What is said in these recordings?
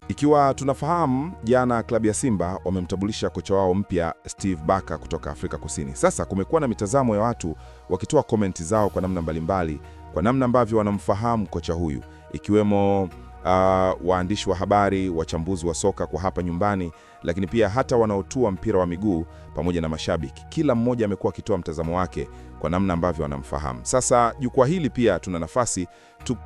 Ikiwa tunafahamu jana klabu ya Simba wamemtambulisha kocha wao mpya Steve Barker kutoka Afrika Kusini. Sasa kumekuwa na mitazamo ya watu wakitoa komenti zao kwa namna mbalimbali, kwa namna ambavyo wanamfahamu kocha huyu, ikiwemo waandishi wa habari, wachambuzi wa soka kwa hapa nyumbani, lakini pia hata wanaotua mpira wa miguu pamoja na mashabiki. Kila mmoja amekuwa akitoa mtazamo wake kwa namna ambavyo wanamfahamu. Sasa jukwaa hili pia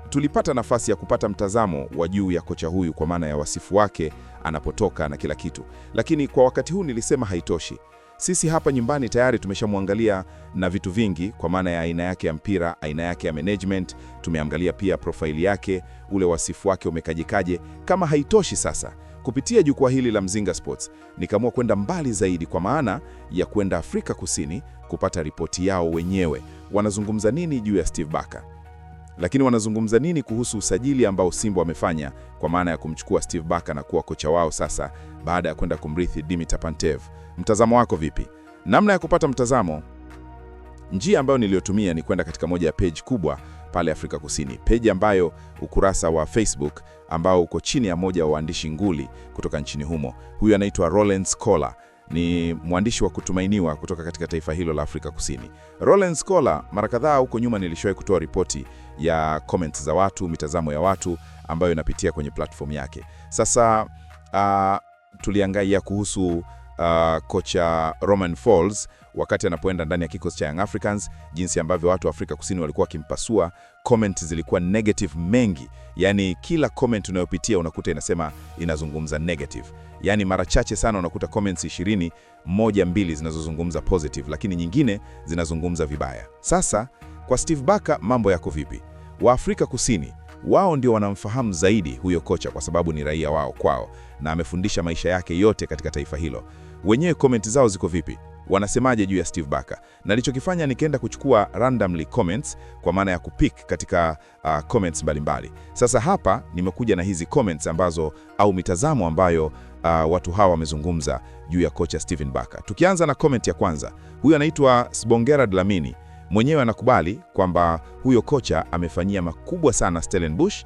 tulipata nafasi ya kupata mtazamo wa juu ya kocha huyu kwa maana ya wasifu wake anapotoka na kila kitu. Lakini kwa wakati huu nilisema haitoshi. Sisi hapa nyumbani tayari tumeshamwangalia na vitu vingi kwa maana ya aina yake ya mpira, aina yake ya management, tumeangalia pia profaili yake, ule wasifu wake umekajikaje. Kama haitoshi sasa, kupitia jukwaa hili la Mzinga Sports, nikaamua kwenda mbali zaidi kwa maana ya kwenda Afrika Kusini kupata ripoti yao wenyewe. Wanazungumza nini juu ya Steve Barker? Lakini wanazungumza nini kuhusu usajili ambao Simba wamefanya kwa maana ya kumchukua Steve Barker na kuwa kocha wao sasa baada ya kwenda kumrithi Dimitar Pantev? Mtazamo wako vipi? Namna ya kupata mtazamo, njia ambayo niliyotumia ni kwenda katika moja ya page kubwa pale Afrika Kusini, page ambayo ukurasa wa Facebook ambao uko chini ya moja wa waandishi nguli kutoka nchini humo. Huyu anaitwa Roland Scholar, ni mwandishi wa kutumainiwa kutoka katika taifa hilo la Afrika Kusini. Roland Scholar, mara kadhaa huko nyuma nilishawahi kutoa ripoti ya comments za watu, mitazamo ya watu ambayo inapitia kwenye platform yake. Sasa tuliangalia kuhusu kocha Romain Folz wakati anapoenda ndani ya kikosi cha Young Africans, jinsi ambavyo watu wa Afrika Kusini walikuwa wakimpasua. Comment zilikuwa negative mengi, yani kila comment unayopitia unakuta inazungumza negative. Yani mara chache sana unakuta comments 20, 1-2 zinazozungumza positive, lakini nyingine zinazungumza vibaya. Sasa kwa Steve Barker mambo yako vipi? Wa Afrika Kusini wao ndio wanamfahamu zaidi huyo kocha kwa sababu ni raia wao kwao na amefundisha maisha yake yote katika taifa hilo. Wenyewe comment zao ziko vipi? Wanasemaje juu ya Steve Barker? Na nilichokifanya nikaenda kuchukua randomly comments kwa maana ya kupick katika comments mbalimbali. Sasa hapa nimekuja na hizi comments ambazo au mitazamo ambayo watu hawa wamezungumza juu ya kocha Steven Barker. Tukianza na comment ya kwanza. Huyu anaitwa Sbongera Dlamini. Mwenyewe anakubali kwamba huyo kocha amefanyia makubwa sana Stellenbosch,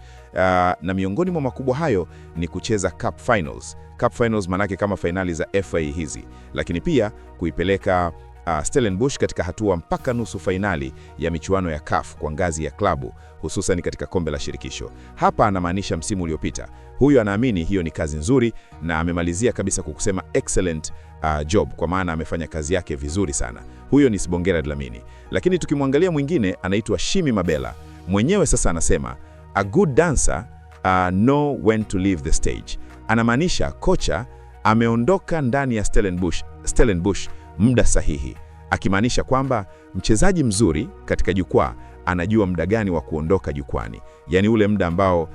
na miongoni mwa makubwa hayo ni kucheza Cup Finals. Cup Finals manake kama finali za FA hizi, lakini pia kuipeleka Stellenbosch katika hatua mpaka nusu fainali ya michuano ya CAF kwa ngazi ya klabu, hususan katika kombe la shirikisho. Hapa anamaanisha msimu uliopita. Huyu anaamini hiyo ni kazi nzuri na amemalizia kabisa kwa kusema excellent job, kwa maana amefanya kazi yake vizuri sana. Huyo ni Sbongera Dlamini. Lakini tukimwangalia mwingine anaitwa Shimi Mabela. Mwenyewe sasa anasema a good dancer know when to leave the stage. Anamaanisha kocha ameondoka ndani ya Stellenbosch muda sahihi, akimaanisha kwamba mchezaji mzuri katika jukwaa anajua muda gani wa kuondoka jukwani, yani ule muda ambao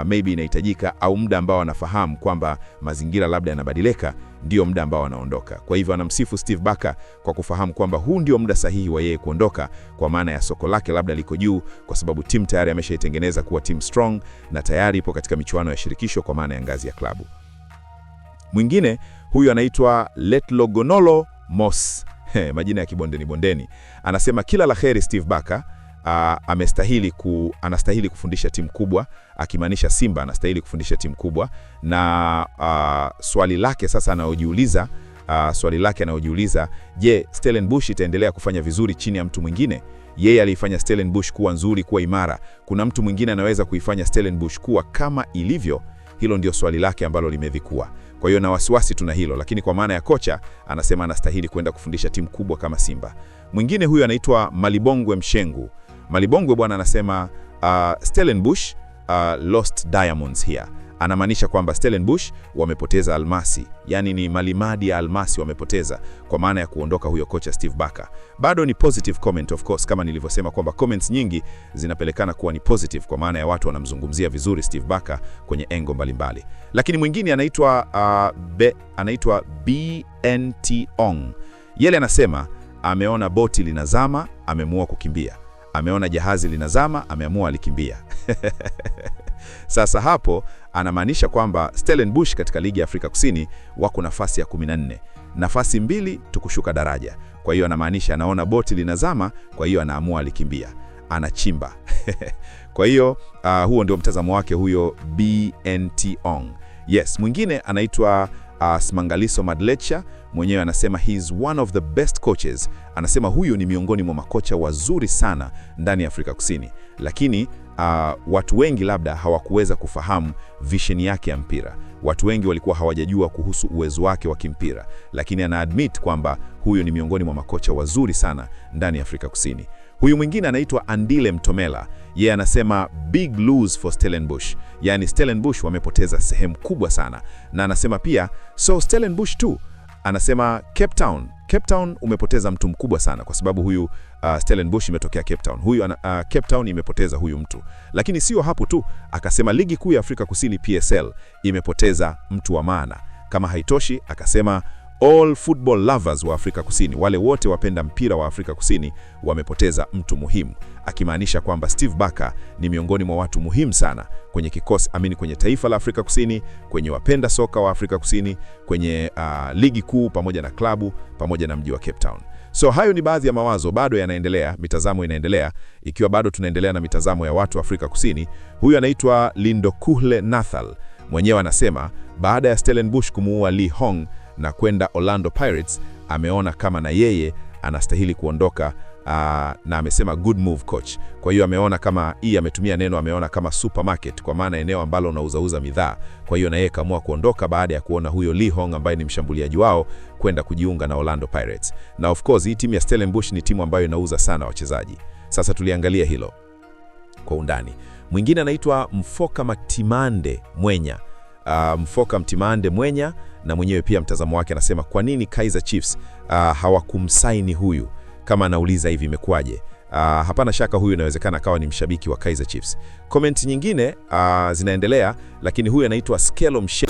maybe inahitajika au muda ambao anafahamu kwamba mazingira labda yanabadilika, ndio muda ambao anaondoka. Kwa hivyo anamsifu Steve Barker kwa kufahamu kwamba huu ndio muda sahihi wa yeye kuondoka, kwa maana ya soko lake labda liko juu, kwa sababu timu tayari ameshaitengeneza kuwa team strong na tayari ipo katika michuano ya shirikisho kwa maana ya ngazi ya klabu. Mwingine huyu anaitwa Letlogonolo Moss. Majina ya kibondeni. Anasema kila laheri Steve Barker, anastahili kufundisha timu kubwa, akimaanisha Simba anastahili kufundisha timu kubwa. Na swali lake anayojiuliza, je, Stellenbosch itaendelea kufanya vizuri chini ya mtu mwingine? Yeye aliifanya Stellenbosch kuwa nzuri, kuwa imara. Kuna mtu mwingine anaweza kuifanya Stellenbosch kuwa kama ilivyo? Hilo ndio swali lake ambalo limedhikua. Kwa hiyo na wasiwasi tuna hilo, lakini kwa maana ya kocha anasema anastahili kwenda kufundisha timu kubwa kama Simba. Mwingine huyu anaitwa Malibongwe Mshengu. Malibongwe bwana anasema Stellenbosch lost diamonds here. Anamaanisha kwamba Stellenbosch wamepoteza almasi, yani ni malimadi ya almasi wamepoteza kwa maana ya kuondoka huyo kocha Steve Barker. Bado ni positive comment of course, kama nilivyosema kwamba comments nyingi zinapelekana kuwa ni positive kwa maana ya watu wanamzungumzia vizuri Steve Barker kwenye engo mbalimbali. Lakini mwingine anaitwa BNT Ong. Yeye anasema ameona boti linazama, ameamua kukimbia. Ameona jahazi linazama, ameamua alikimbia. Sasa hapo anamaanisha kwamba Stellenbosch katika ligi ya Afrika Kusini wako nafasi ya 14. Nafasi 2 tukushuka daraja. Kwa hiyo anamaanisha anaona boti linazama, kwa hiyo anaamua alikimbia. Anachimba. Kwa hiyo huo ndio mtazamo wake huyo BNT Ong. Yes, mwingine anaitwa Smangaliso Madlecha, mwenyewe anasema he is one of the best coaches. Anasema huyu ni miongoni mwa makocha wazuri sana ndani ya Afrika Kusini, lakini watu wengi labda hawakuweza kufahamu vision yake ya mpira. Watu wengi walikuwa hawajajua kuhusu uwezo wake wa kimpira, lakini ana admit kwamba huyu ni miongoni mwa makocha wazuri sana ndani ya Afrika Kusini. Huyu mwingine anaitwa Andile Mtomela. Yeye anasema big lose for Stellenbosch. Yaani Stellenbosch wamepoteza sehemu kubwa sana. Na anasema pia so Stellenbosch tu. Anasema Cape Town umepoteza mtu mkubwa sana, kwa sababu huyu Stellenbosch imetokea Cape Town. Huyu Cape Town imepoteza huyu mtu. Lakini sio hapo tu, akasema ligi kuu ya Afrika Kusini PSL imepoteza mtu wa maana. Kama haitoshi, akasema all football lovers wa Afrika Kusini, wale wote wapenda mpira wa Afrika Kusini wamepoteza mtu muhimu, akimaanisha kwamba Steve Barker ni miongoni mwa watu muhimu sana kwenye kikosi, kwenye taifa la Afrika Kusini, kwenye wapenda soka wa Afrika Kusini, kwenye ligi kuu pamoja na klabu pamoja na mji wa Cape Town. So hayo ni baadhi ya mawazo, bado yanaendelea, mitazamo inaendelea, ikiwa bado tunaendelea na mitazamo ya watu wa Afrika Kusini. Huyu anaitwa Lindokuhle Nathal, mwenyewe anasema baada ya Stellenbosch kumuua Lee Hong na kwenda Orlando Pirates, ameona kama na yeye anastahili kuondoka, na amesema good move coach. Kwa hiyo ameona kama ametumia neno, ameona kama supermarket, kwa maana eneo ambalo unauzauza bidhaa. Kwa hiyo na yeye kaamua kuondoka baada ya kuona huyo Lee Hong ambaye ni mshambuliaji wao kwenda kujiunga na Orlando Pirates. Na of course hii timu ya Stellenbosch ni timu ambayo inauza sana wachezaji. Sasa tuliangalia hilo kwa undani. Mwingine anaitwa Mfoka Mtimande Mwenya. Mfoka Mtimande Mwenya na mwenyewe pia mtazamo wake anasema kwa nini Kaizer Chiefs hawakumsaini huyu? Kama anauliza hivi imekwaje? Hapana shaka huyu inawezekana akawa ni mshabiki wa Kaizer Chiefs. Comment nyingine zinaendelea, lakini huyu anaitwa Skelo Mshe